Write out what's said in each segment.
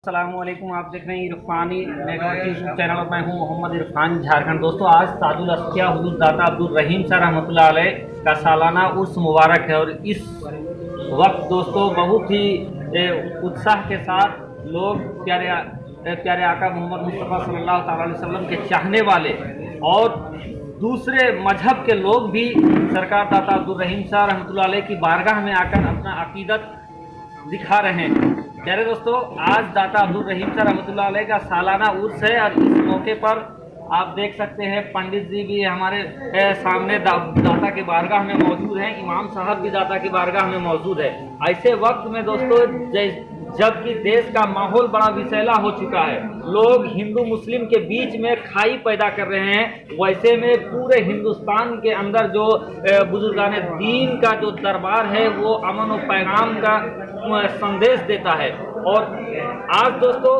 अस्सलामुअलैकुम। आप देख रहे हैं इरफानी नेटवर्क यूट्यूब चैनल और मैं हूं मोहम्मद इरफान झारखंड। दोस्तों, आज ताजुल अस्किया हुजूर दाता अब्दुल रहीम शाह रहमतुल्लाह अलैह का सालाना उर्स मुबारक है और इस वक्त दोस्तों बहुत ही उत्साह के साथ लोग प्यारे आका मोहम्मद मुस्तफ़ा सल्लल्लाहु अलैहि वसल्लम के चाहने वाले और दूसरे मजहब के लोग भी सरकार दाता अब्दुल रहीम शाह रहमतुल्लाह अलैह की बारगाह में आकर अपना अकीदत दिखा रहे हैं। प्यारे दोस्तों, आज दाता अब्दुल रहीम शाह रहमतुल्लाह अलैह का सालाना उर्स है और इस मौके पर आप देख सकते हैं पंडित जी भी हमारे सामने दाता के बारगाह में मौजूद हैं, इमाम साहब भी दाता की बारगाह में मौजूद है। ऐसे वक्त में दोस्तों जबकि देश का माहौल बड़ा विषैला हो चुका है, लोग हिंदू मुस्लिम के बीच में खाई पैदा कर रहे हैं, वैसे में पूरे हिंदुस्तान के अंदर जो बुजुर्गान दीन का जो दरबार है वो अमन और पैगाम का संदेश देता है। और आज दोस्तों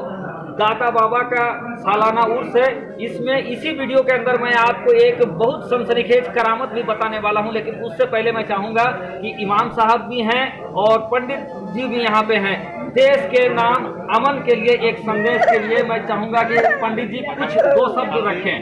दाता बाबा का सालाना उर्स है। इसमें इसी वीडियो के अंदर मैं आपको एक बहुत सनसनीखेज करामत भी बताने वाला हूं, लेकिन उससे पहले मैं चाहूंगा कि इमाम साहब भी हैं और पंडित जी भी यहाँ पे हैं। देश के नाम अमन के लिए एक संदेश के लिए मैं चाहूंगा कि पंडित जी कुछ दो शब्द रखें।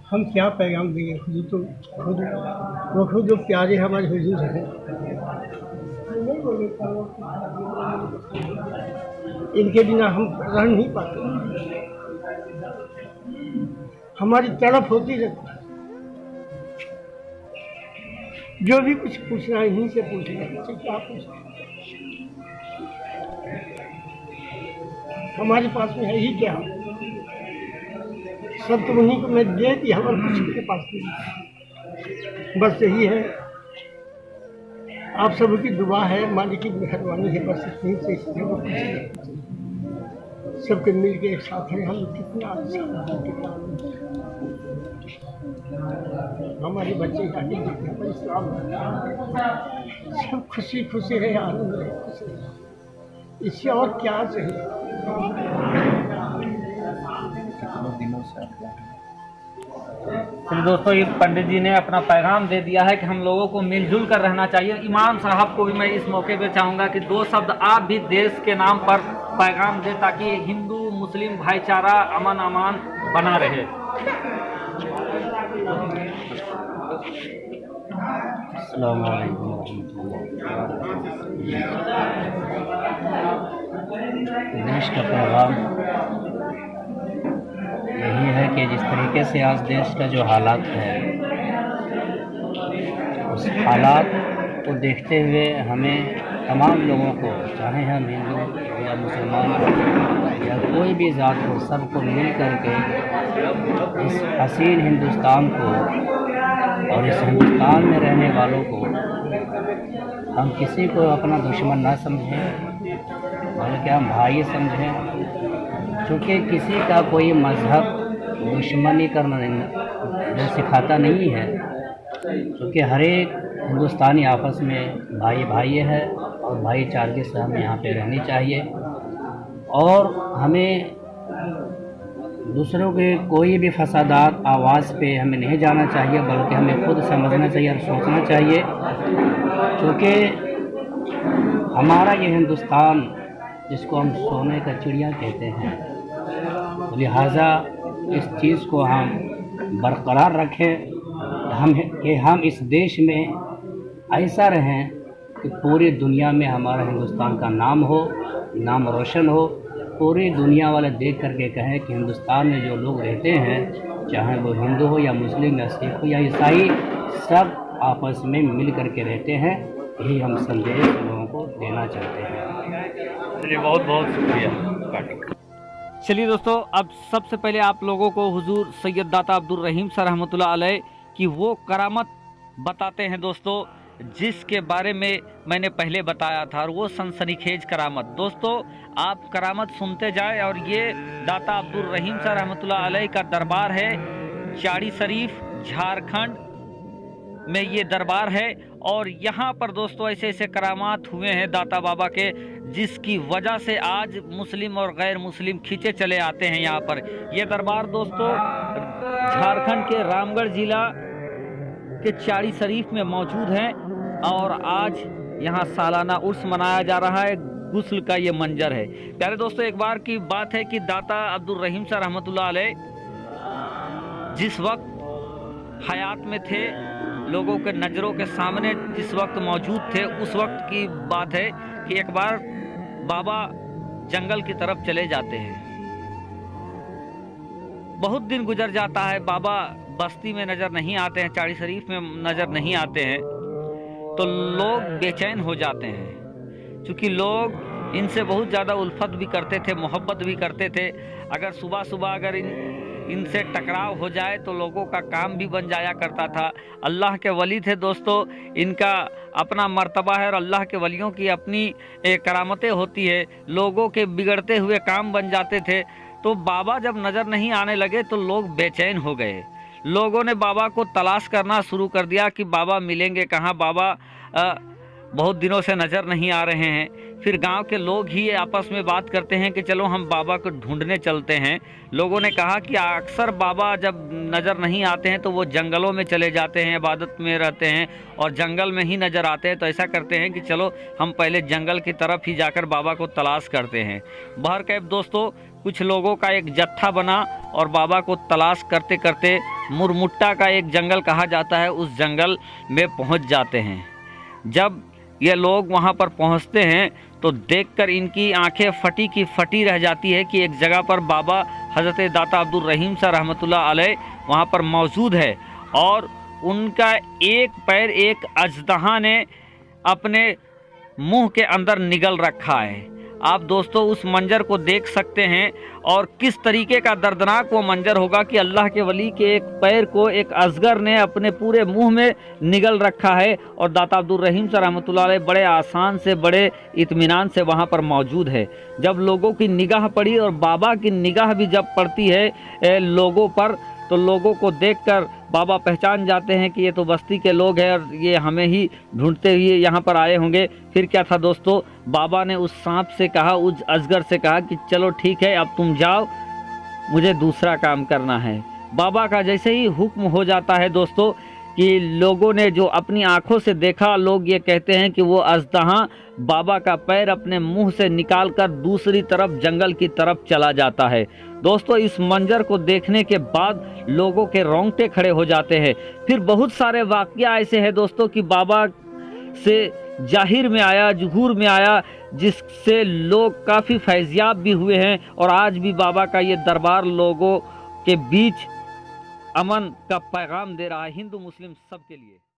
हम क्या पैगाम देंगे? हुजूर तो खुद जो प्यारे हमारे हुजूर हैं, इनके बिना हम रह नहीं पाते। हमारी तड़प होती रहती है। जो भी कुछ पूछना है इन्हीं से पूछना है, क्या पूछना हमारे पास में है ही क्या? सब तो उन्हीं को मैं दे दिया और कुछ के पास नहीं। बस यही है, आप सबकी दुआ है, मालिक की मेहरबानी है, बस इतनी से सबके मिल के एक साथ हैं। हम कितना अच्छा, हमारे बच्चे सब खुशी खुशी रहे, आनंद रहे, खुश रहे। इससे और क्या चाहिए? चलिए दोस्तों, ये पंडित जी ने अपना पैगाम दे दिया है कि हम लोगों को मिलजुल कर रहना चाहिए। इमाम साहब को भी मैं इस मौके पे चाहूँगा कि दो शब्द आप भी देश के नाम पर पैगाम दें ताकि हिंदू मुस्लिम भाईचारा अमन अमान बना रहे। अस्सलाम वालेकुम। देश का पैगाम यही है कि जिस तरीके से आज देश का जो हालात है, उस हालात को देखते हुए हमें तमाम लोगों को, चाहे हम हिंदू या मुसलमान या कोई भी ज़ात हो, सबको मिल कर के इस हसीन हिंदुस्तान को और इस हिंदुस्तान में रहने वालों को हम किसी को अपना दुश्मन ना समझें, बल्कि हम भाई समझें। क्योंकि किसी का कोई मज़हब दुश्मनी करना नहीं सिखाता नहीं है, क्योंकि हर एक हिंदुस्तानी आपस में भाई भाई है और भाईचारे से हमें यहाँ पे रहनी चाहिए। और हमें दूसरों के कोई भी फसादात आवाज़ पे हमें नहीं जाना चाहिए, बल्कि हमें खुद समझना चाहिए और सोचना चाहिए। क्योंकि हमारा ये हिंदुस्तान, जिसको हम सोने का चिड़िया कहते हैं, लिहाजा इस चीज़ को हम बरकरार रखें कि हम इस देश में ऐसा रहें कि पूरी दुनिया में हमारा हिंदुस्तान का नाम हो, नाम रोशन हो। पूरी दुनिया वाले देख करके कहें कि हिंदुस्तान में जो लोग रहते हैं, चाहे वो हिंदू हो या मुस्लिम या सिख हो या ईसाई, सब आपस में मिल करके रहते हैं। यही हम संदेश लोगों को देना चाहते हैं। चलिए, बहुत बहुत शुक्रिया। चलिए दोस्तों, अब सबसे पहले आप लोगों को हुजूर सैयद दाता अब्दुल रहीम शाह रहमतुल्लाह अलैह की वो करामत बताते हैं दोस्तों, जिसके बारे में मैंने पहले बताया था, और वो सनसनीखेज करामत। दोस्तों, आप करामत सुनते जाए। और ये दाता अब्दुल रहीम शाह रहमतुल्लाह अलैह का दरबार है, चाड़ी शरीफ झारखंड में ये दरबार है। और यहाँ पर दोस्तों ऐसे ऐसे करामात हुए हैं दाता बाबा के, जिसकी वजह से आज मुस्लिम और गैर मुस्लिम खींचे चले आते हैं यहाँ पर। ये दरबार दोस्तों झारखंड के रामगढ़ जिला के चाड़ी शरीफ में मौजूद है और आज यहाँ सालाना उर्स मनाया जा रहा है। गुस्ल का ये मंजर है। प्यारे दोस्तों, एक बार की बात है कि दाता अब्दुल रहीम साहब रहमतुल्लाह अलैह जिस वक्त हयात में थे, लोगों के नज़रों के सामने जिस वक्त मौजूद थे, उस वक्त की बात है कि एक बार बाबा जंगल की तरफ चले जाते हैं। बहुत दिन गुजर जाता है, बाबा बस्ती में नज़र नहीं आते हैं, चाड़ी शरीफ में नज़र नहीं आते हैं, तो लोग बेचैन हो जाते हैं। क्योंकि लोग इनसे बहुत ज़्यादा उल्फत भी करते थे, मोहब्बत भी करते थे। अगर सुबह सुबह अगर इनसे टकराव हो जाए तो लोगों का काम भी बन जाया करता था। अल्लाह के वली थे दोस्तों, इनका अपना मर्तबा है और अल्लाह के वलियों की अपनी करामतें होती है। लोगों के बिगड़ते हुए काम बन जाते थे। तो बाबा जब नज़र नहीं आने लगे तो लोग बेचैन हो गए। लोगों ने बाबा को तलाश करना शुरू कर दिया कि बाबा मिलेंगे कहाँ, बाबा बहुत दिनों से नज़र नहीं आ रहे हैं। फिर गांव के लोग ही आपस में बात करते हैं कि चलो हम बाबा को ढूंढने चलते हैं। लोगों ने कहा कि अक्सर बाबा जब नज़र नहीं आते हैं तो वो जंगलों में चले जाते हैं, इबादत में रहते हैं और जंगल में ही नज़र आते हैं। तो ऐसा करते हैं कि चलो हम पहले जंगल की तरफ ही जाकर बाबा को तलाश करते हैं। बहरकैफ दोस्तों, कुछ लोगों का एक जत्था बना और बाबा को तलाश करते करते मुरमुट्टा का एक जंगल कहा जाता है, उस जंगल में पहुंच जाते हैं। जब ये लोग वहां पर पहुंचते हैं तो देखकर इनकी आंखें फटी की फटी रह जाती है कि एक जगह पर बाबा हज़रत दाता अब्दुल रहीम साहब रहमतुल्लाह अलैह वहां पर मौजूद है और उनका एक पैर एक अजदहा ने अपने मुंह के अंदर निगल रखा है। आप दोस्तों उस मंजर को देख सकते हैं और किस तरीके का दर्दनाक वो मंजर होगा कि अल्लाह के वली के एक पैर को एक अजगर ने अपने पूरे मुंह में निगल रखा है और दाता अब्दुल रहीम साहब रहमतुल्लाह अलैह बड़े आसान से, बड़े इत्मीनान से वहाँ पर मौजूद है। जब लोगों की निगाह पड़ी और बाबा की निगाह भी जब पड़ती है लोगों पर, तो लोगों को देखकर बाबा पहचान जाते हैं कि ये तो बस्ती के लोग हैं और ये हमें ही ढूंढते हुए यहाँ पर आए होंगे। फिर क्या था दोस्तों, बाबा ने उस सांप से कहा, उस अजगर से कहा कि चलो ठीक है, अब तुम जाओ, मुझे दूसरा काम करना है। बाबा का जैसे ही हुक्म हो जाता है दोस्तों कि लोगों ने जो अपनी आंखों से देखा, लोग ये कहते हैं कि वो अजदहा बाबा का पैर अपने मुंह से निकालकर दूसरी तरफ जंगल की तरफ चला जाता है। दोस्तों इस मंजर को देखने के बाद लोगों के रोंगटे खड़े हो जाते हैं। फिर बहुत सारे वाक़या ऐसे हैं दोस्तों कि बाबा से जाहिर में आया, जुहूर में आया, जिससे लोग काफ़ी फैज़याब भी हुए हैं और आज भी बाबा का ये दरबार लोगों के बीच अमन का पैगाम दे रहा है, हिंदू मुस्लिम सब के लिए।